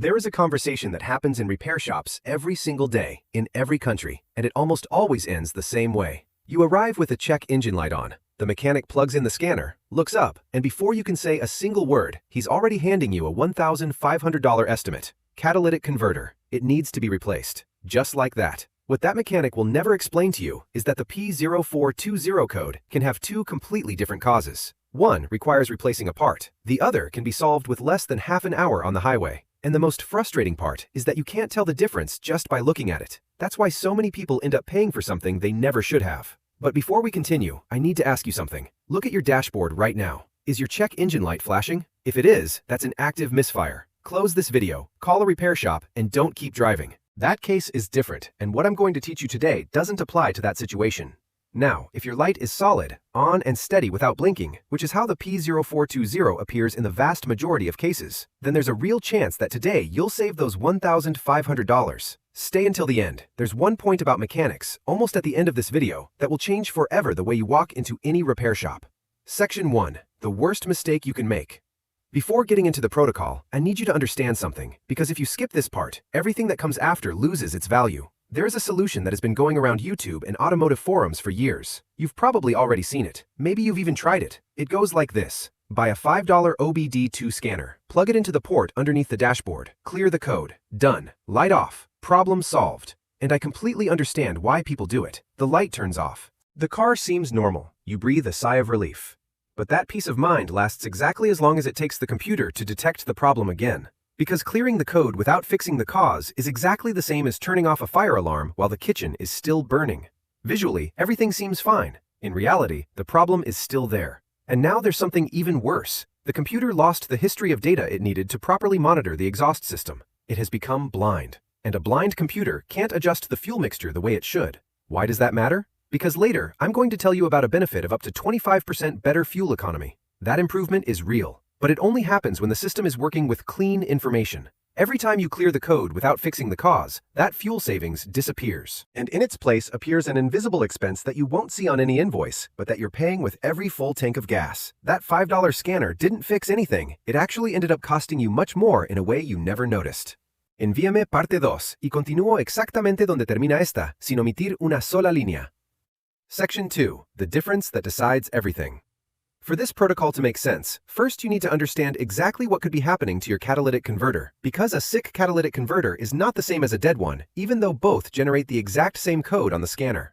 There is a conversation that happens in repair shops every single day, in every country, and it almost always ends the same way. You arrive with a check engine light on. The mechanic plugs in the scanner, looks up, and before you can say a single word, he's already handing you a $1,500 estimate. Catalytic converter. It needs to be replaced. Just like that. What that mechanic will never explain to you is that the P0420 code can have two completely different causes. One requires replacing a part. The other can be solved with less than half an hour on the highway. And the most frustrating part is that you can't tell the difference just by looking at it. That's why so many people end up paying for something they never should have. But before we continue, I need to ask you something. Look at your dashboard right now. Is your check engine light flashing? If it is, that's an active misfire. Close this video, call a repair shop, and don't keep driving. That case is different, and what I'm going to teach you today doesn't apply to that situation. Now, if your light is solid, on and steady without blinking, which is how the P0420 appears in the vast majority of cases, then there's a real chance that today you'll save those $1,500. Stay until the end. There's one point about mechanics, almost at the end of this video, that will change forever the way you walk into any repair shop. Section 1. The worst mistake you can make. Before getting into the protocol, I need you to understand something, because if you skip this part, everything that comes after loses its value. There is a solution that has been going around YouTube and automotive forums for years. You've probably already seen it. Maybe you've even tried it. It goes like this. Buy a $5 OBD2 scanner. Plug it into the port underneath the dashboard. Clear the code. Done. Light off. Problem solved. And I completely understand why people do it. The light turns off. The car seems normal. You breathe a sigh of relief. But that peace of mind lasts exactly as long as it takes the computer to detect the problem again. Because clearing the code without fixing the cause is exactly the same as turning off a fire alarm while the kitchen is still burning. Visually, everything seems fine. In reality, the problem is still there. And now there's something even worse. The computer lost the history of data it needed to properly monitor the exhaust system. It has become blind. And a blind computer can't adjust the fuel mixture the way it should. Why does that matter? Because later, I'm going to tell you about a benefit of up to 25% better fuel economy. That improvement is real. But it only happens when the system is working with clean information. Every time you clear the code without fixing the cause, that fuel savings disappears. And in its place appears an invisible expense that you won't see on any invoice, but that you're paying with every full tank of gas. That $5 scanner didn't fix anything. It actually ended up costing you much more in a way you never noticed. Envíame parte 2 y continúo exactamente donde termina esta, sin omitir una sola línea. Section 2. The difference that decides everything. For this protocol to make sense, first you need to understand exactly what could be happening to your catalytic converter, because a sick catalytic converter is not the same as a dead one, even though both generate the exact same code on the scanner.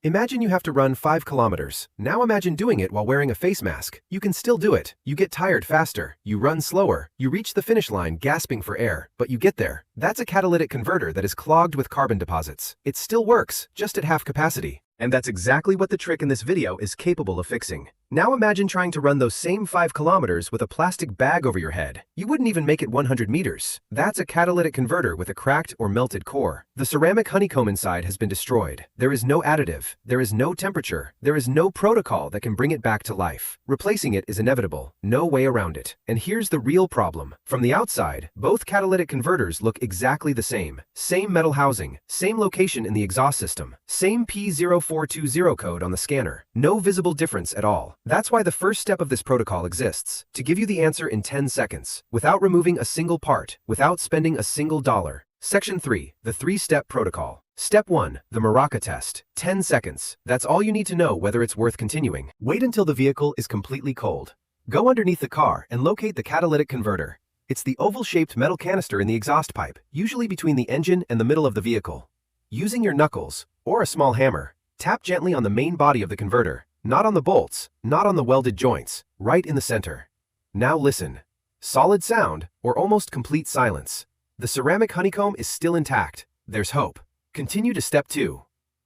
Imagine you have to run 5 kilometers. Now imagine doing it while wearing a face mask. You can still do it. You get tired faster. You run slower. You reach the finish line gasping for air, but you get there. That's a catalytic converter that is clogged with carbon deposits. It still works, just at half capacity. And that's exactly what the trick in this video is capable of fixing. Now imagine trying to run those same 5 kilometers with a plastic bag over your head. You wouldn't even make it 100 meters. That's a catalytic converter with a cracked or melted core. The ceramic honeycomb inside has been destroyed. There is no additive. There is no temperature. There is no protocol that can bring it back to life. Replacing it is inevitable. No way around it. And here's the real problem. From the outside, both catalytic converters look exactly the same. Same metal housing, same location in the exhaust system, same P0420 code on the scanner. No visible difference at all. That's why the first step of this protocol exists, to give you the answer in 10 seconds, without removing a single part, without spending a single dollar. Section 3. The 3-step protocol. Step 1. The Maraca test. 10 seconds. That's all you need to know whether it's worth continuing. Wait until the vehicle is completely cold. Go underneath the car and locate the catalytic converter. It's the oval-shaped metal canister in the exhaust pipe, usually between the engine and the middle of the vehicle. Using your knuckles, or a small hammer, tap gently on the main body of the converter. Not on the bolts, not on the welded joints, right in the center. Now listen. Solid sound, or almost complete silence. The ceramic honeycomb is still intact. There's hope. Continue to step 2.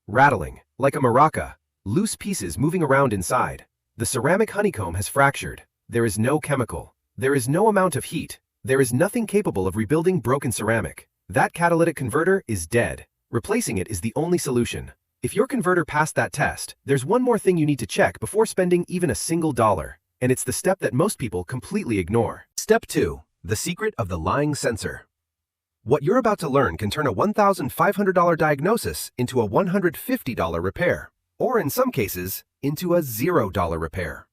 Rattling, like a maraca, loose pieces moving around inside. The ceramic honeycomb has fractured. There is no chemical. There is no amount of heat. There is nothing capable of rebuilding broken ceramic. That catalytic converter is dead. Replacing it is the only solution. If your converter passed that test, there's one more thing you need to check before spending even a single dollar. And it's the step that most people completely ignore. Step 2. The secret of the lying sensor. What you're about to learn can turn a $1,500 diagnosis into a $150 repair, or in some cases, into a $0 repair.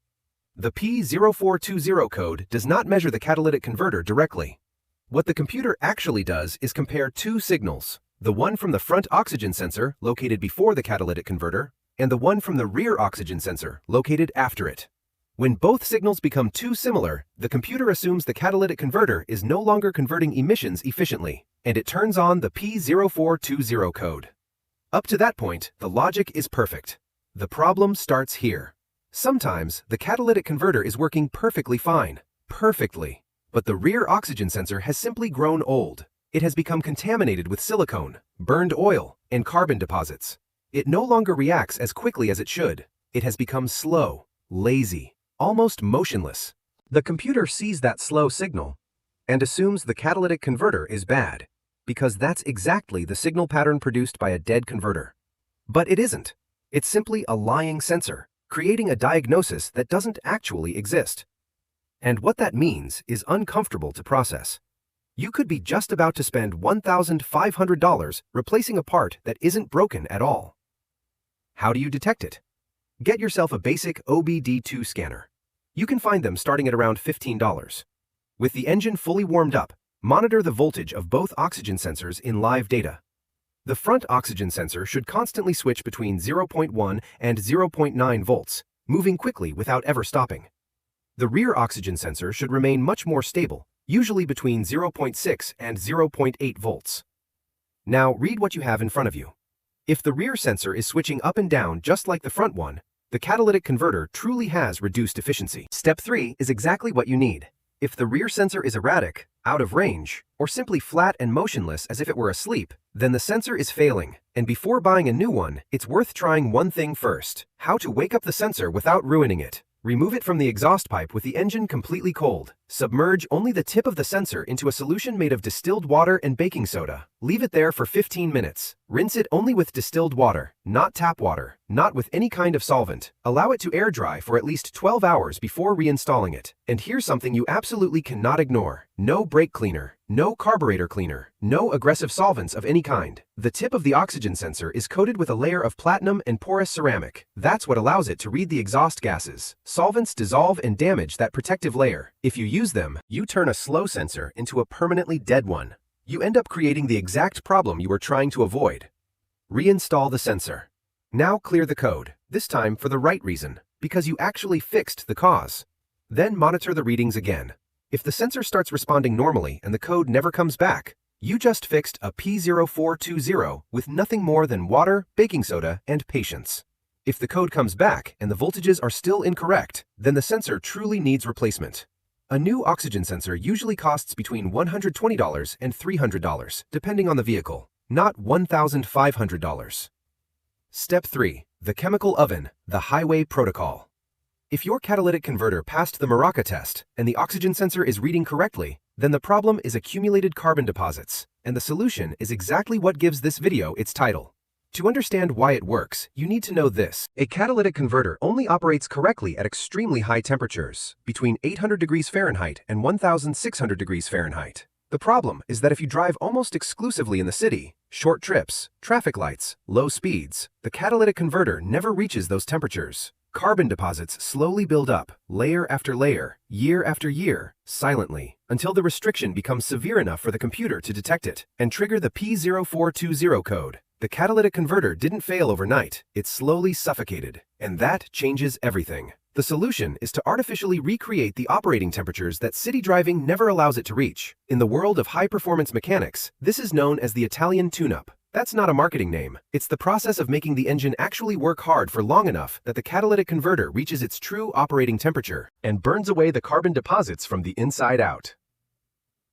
The P0420 code does not measure the catalytic converter directly. What the computer actually does is compare two signals, the one from the front oxygen sensor, located before the catalytic converter, and the one from the rear oxygen sensor, located after it. When both signals become too similar, the computer assumes the catalytic converter is no longer converting emissions efficiently, and it turns on the P0420 code. Up to that point, the logic is perfect. The problem starts here. Sometimes, the catalytic converter is working perfectly fine. Perfectly. But the rear oxygen sensor has simply grown old. It has become contaminated with silicone, burned oil, and carbon deposits. It no longer reacts as quickly as it should. It has become slow, lazy, almost motionless. The computer sees that slow signal and assumes the catalytic converter is bad, because that's exactly the signal pattern produced by a dead converter. But it isn't. It's simply a lying sensor, creating a diagnosis that doesn't actually exist. And what that means is uncomfortable to process. You could be just about to spend $1,500 replacing a part that isn't broken at all. How do you detect it? Get yourself a basic OBD2 scanner. You can find them starting at around $15. With the engine fully warmed up, monitor the voltage of both oxygen sensors in live data. The front oxygen sensor should constantly switch between 0.1 and 0.9 volts, moving quickly without ever stopping. The rear oxygen sensor should remain much more stable, usually between 0.6 and 0.8 volts. Now read what you have in front of you. If the rear sensor is switching up and down just like the front one, the catalytic converter truly has reduced efficiency. Step 3 is exactly what you need. If the rear sensor is erratic, out of range, or simply flat and motionless as if it were asleep, then the sensor is failing, and before buying a new one, it's worth trying one thing first: how to wake up the sensor without ruining it. Remove it from the exhaust pipe with the engine completely cold. Submerge only the tip of the sensor into a solution made of distilled water and baking soda. Leave it there for 15 minutes. Rinse it only with distilled water, not tap water, not with any kind of solvent. Allow it to air dry for at least 12 hours before reinstalling it. And here's something you absolutely cannot ignore: no brake cleaner, no carburetor cleaner, no aggressive solvents of any kind. The tip of the oxygen sensor is coated with a layer of platinum and porous ceramic. That's what allows it to read the exhaust gases. Solvents dissolve and damage that protective layer. If you use them, you turn a slow sensor into a permanently dead one. You end up creating the exact problem you were trying to avoid. Reinstall the sensor. Now clear the code, this time for the right reason, because you actually fixed the cause. Then monitor the readings again. If the sensor starts responding normally and the code never comes back, you just fixed a P0420 with nothing more than water, baking soda, and patience. If the code comes back and the voltages are still incorrect, then the sensor truly needs replacement. A new oxygen sensor usually costs between $120 and $300, depending on the vehicle, not $1,500. Step 3. The chemical oven, the highway protocol. If your catalytic converter passed the Maraca test and the oxygen sensor is reading correctly, then the problem is accumulated carbon deposits, and the solution is exactly what gives this video its title. To understand why it works, you need to know this. A catalytic converter only operates correctly at extremely high temperatures, between 800 degrees Fahrenheit and 1,600 degrees Fahrenheit. The problem is that if you drive almost exclusively in the city, short trips, traffic lights, low speeds, the catalytic converter never reaches those temperatures. Carbon deposits slowly build up, layer after layer, year after year, silently, until the restriction becomes severe enough for the computer to detect it and trigger the P0420 code. The catalytic converter didn't fail overnight, it slowly suffocated, and that changes everything. The solution is to artificially recreate the operating temperatures that city driving never allows it to reach. In the world of high-performance mechanics, this is known as the Italian tune-up. That's not a marketing name. It's the process of making the engine actually work hard for long enough that the catalytic converter reaches its true operating temperature and burns away the carbon deposits from the inside out.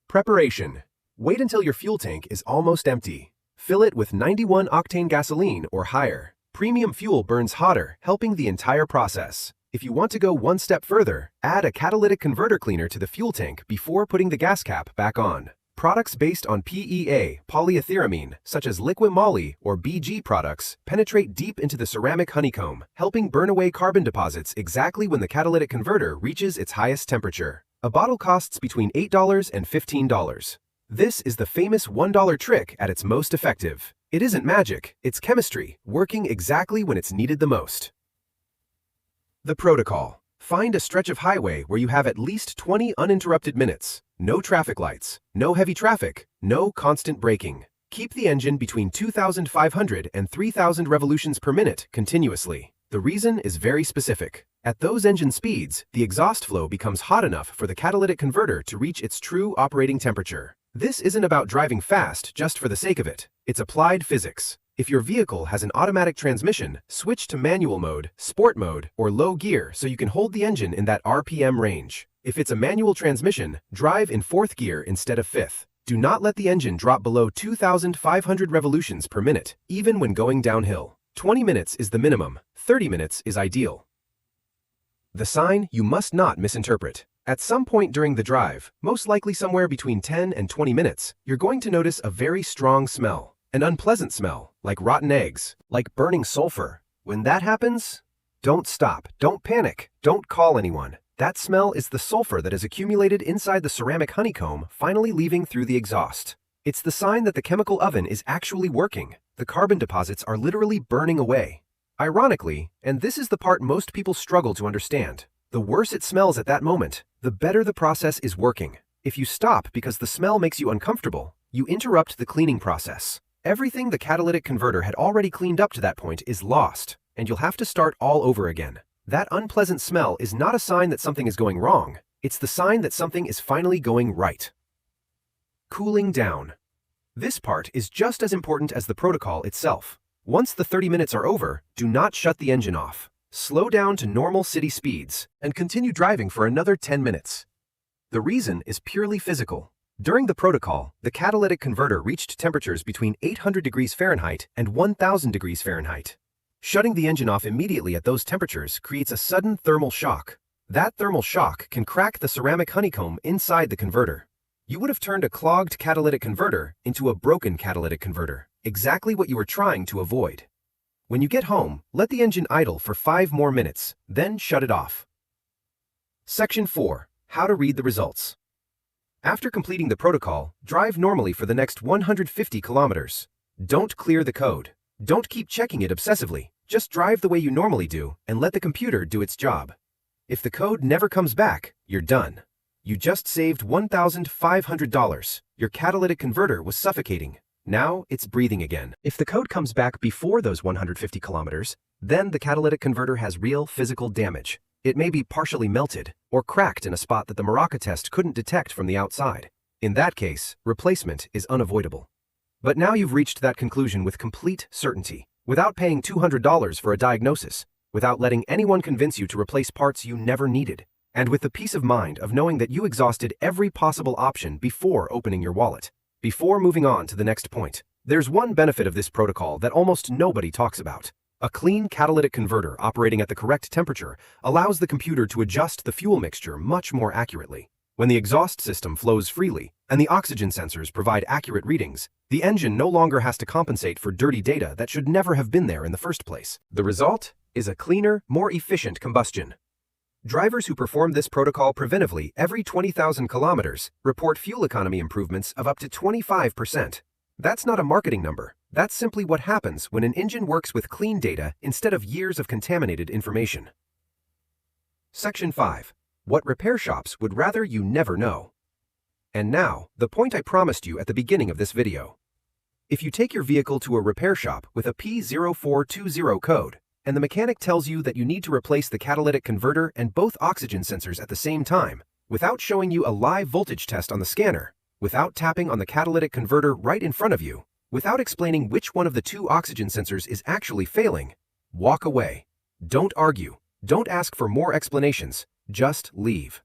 Preparation. Wait until your fuel tank is almost empty. Fill it with 91-octane gasoline or higher. Premium fuel burns hotter, helping the entire process. If you want to go one step further, add a catalytic converter cleaner to the fuel tank before putting the gas cap back on. Products based on PEA, polyethyramine, such as liquid moly or BG products, penetrate deep into the ceramic honeycomb, helping burn away carbon deposits exactly when the catalytic converter reaches its highest temperature. A bottle costs between $8 and $15. This is the famous $1 trick at its most effective. It isn't magic, it's chemistry, working exactly when it's needed the most. The protocol. Find a stretch of highway where you have at least 20 uninterrupted minutes. No traffic lights, no heavy traffic, no constant braking. Keep the engine between 2,500 and 3,000 revolutions per minute continuously. The reason is very specific. At those engine speeds, the exhaust flow becomes hot enough for the catalytic converter to reach its true operating temperature. This isn't about driving fast just for the sake of it. It's applied physics. If your vehicle has an automatic transmission, switch to manual mode, sport mode, or low gear so you can hold the engine in that RPM range. If it's a manual transmission, drive in 4th gear instead of 5th. Do not let the engine drop below 2,500 revolutions per minute, even when going downhill. 20 minutes is the minimum, 30 minutes is ideal. The sign you must not misinterpret. At some point during the drive, most likely somewhere between 10 and 20 minutes, you're going to notice a very strong smell. An unpleasant smell, like rotten eggs, like burning sulfur. When that happens, don't stop, don't panic, don't call anyone. That smell is the sulfur that has accumulated inside the ceramic honeycomb, finally leaving through the exhaust. It's the sign that the chemical oven is actually working. The carbon deposits are literally burning away. Ironically, and this is the part most people struggle to understand, the worse it smells at that moment, the better the process is working. If you stop because the smell makes you uncomfortable, you interrupt the cleaning process. Everything the catalytic converter had already cleaned up to that point is lost, and you'll have to start all over again. That unpleasant smell is not a sign that something is going wrong. It's the sign that something is finally going right. Cooling down. This part is just as important as the protocol itself. Once the 30 minutes are over, do not shut the engine off. Slow down to normal city speeds and continue driving for another 10 minutes. The reason is purely physical. During the protocol, the catalytic converter reached temperatures between 800 degrees Fahrenheit and 1000 degrees Fahrenheit. Shutting the engine off immediately at those temperatures creates a sudden thermal shock. That thermal shock can crack the ceramic honeycomb inside the converter. You would have turned a clogged catalytic converter into a broken catalytic converter, exactly what you were trying to avoid. When you get home, let the engine idle for 5 more minutes, then shut it off. Section 4. How to read the results. After completing the protocol, drive normally for the next 150 kilometers. Don't clear the code. Don't keep checking it obsessively. Just drive the way you normally do and let the computer do its job. If the code never comes back, you're done. You just saved $1,500. Your catalytic converter was suffocating. Now it's breathing again. If the code comes back before those 150 kilometers, then the catalytic converter has real physical damage. It may be partially melted or cracked in a spot that the Maraca test couldn't detect from the outside. In that case, replacement is unavoidable. But now you've reached that conclusion with complete certainty, without paying $200 for a diagnosis, without letting anyone convince you to replace parts you never needed, and with the peace of mind of knowing that you exhausted every possible option before opening your wallet. Before moving on to the next point, there's one benefit of this protocol that almost nobody talks about. A clean catalytic converter operating at the correct temperature allows the computer to adjust the fuel mixture much more accurately. When the exhaust system flows freely and the oxygen sensors provide accurate readings, the engine no longer has to compensate for dirty data that should never have been there in the first place. The result is a cleaner, more efficient combustion. Drivers who perform this protocol preventively every 20,000 kilometers report fuel economy improvements of up to 25%. That's not a marketing number. That's simply what happens when an engine works with clean data instead of years of contaminated information. Section 5. What repair shops would rather you never know. And now, the point I promised you at the beginning of this video. If you take your vehicle to a repair shop with a P0420 code, and the mechanic tells you that you need to replace the catalytic converter and both oxygen sensors at the same time, without showing you a live voltage test on the scanner, without tapping on the catalytic converter right in front of you, without explaining which one of the 2 oxygen sensors is actually failing, walk away. Don't argue. Don't ask for more explanations. Just leave.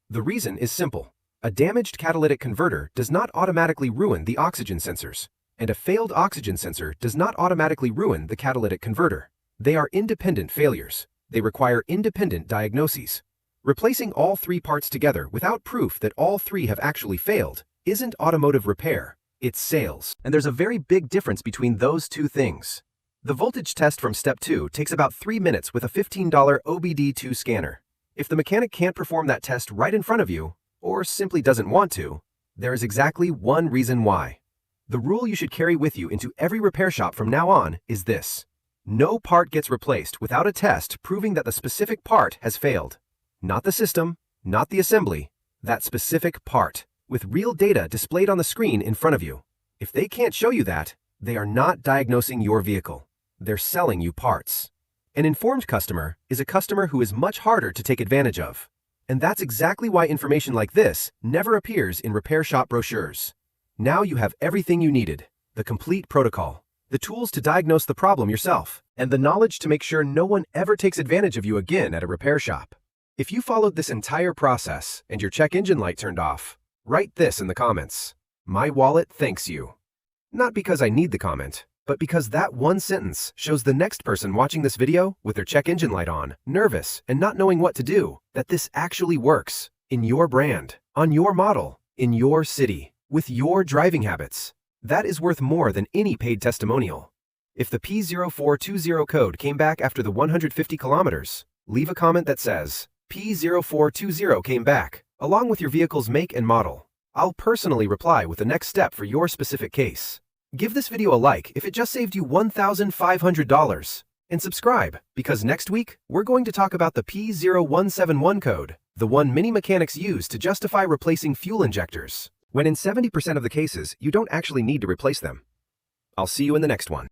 The reason is simple. A damaged catalytic converter does not automatically ruin the oxygen sensors, and a failed oxygen sensor does not automatically ruin the catalytic converter. They are independent failures. They require independent diagnoses. Replacing all 3 parts together without proof that all 3 have actually failed isn't automotive repair, it's sales. And there's a very big difference between those 2 things. The voltage test from Step 2 takes about 3 minutes with a $15 OBD2 scanner. If the mechanic can't perform that test right in front of you, or simply doesn't want to, there is exactly one reason why. The rule you should carry with you into every repair shop from now on is this. No part gets replaced without a test proving that the specific part has failed. Not the system, not the assembly, that specific part, with real data displayed on the screen in front of you. If they can't show you that, they are not diagnosing your vehicle. They're selling you parts. An informed customer is a customer who is much harder to take advantage of. And that's exactly why information like this never appears in repair shop brochures. Now you have everything you needed: the complete protocol, the tools to diagnose the problem yourself, and the knowledge to make sure no one ever takes advantage of you again at a repair shop. If you followed this entire process and your check engine light turned off, write this in the comments: "My wallet thanks you." Not because I need the comment, but because that one sentence shows the next person watching this video with their check engine light on, nervous and not knowing what to do, that this actually works in your brand, on your model, in your city, with your driving habits. That is worth more than any paid testimonial. If the P0420 code came back after the 150 kilometers, leave a comment that says, P0420 came back, along with your vehicle's make and model. I'll personally reply with the next step for your specific case. Give this video a like if it just saved you $1,500. And subscribe, because next week, we're going to talk about the P0171 code, the one many mechanics use to justify replacing fuel injectors, when in 70% of the cases, you don't actually need to replace them. I'll see you in the next one.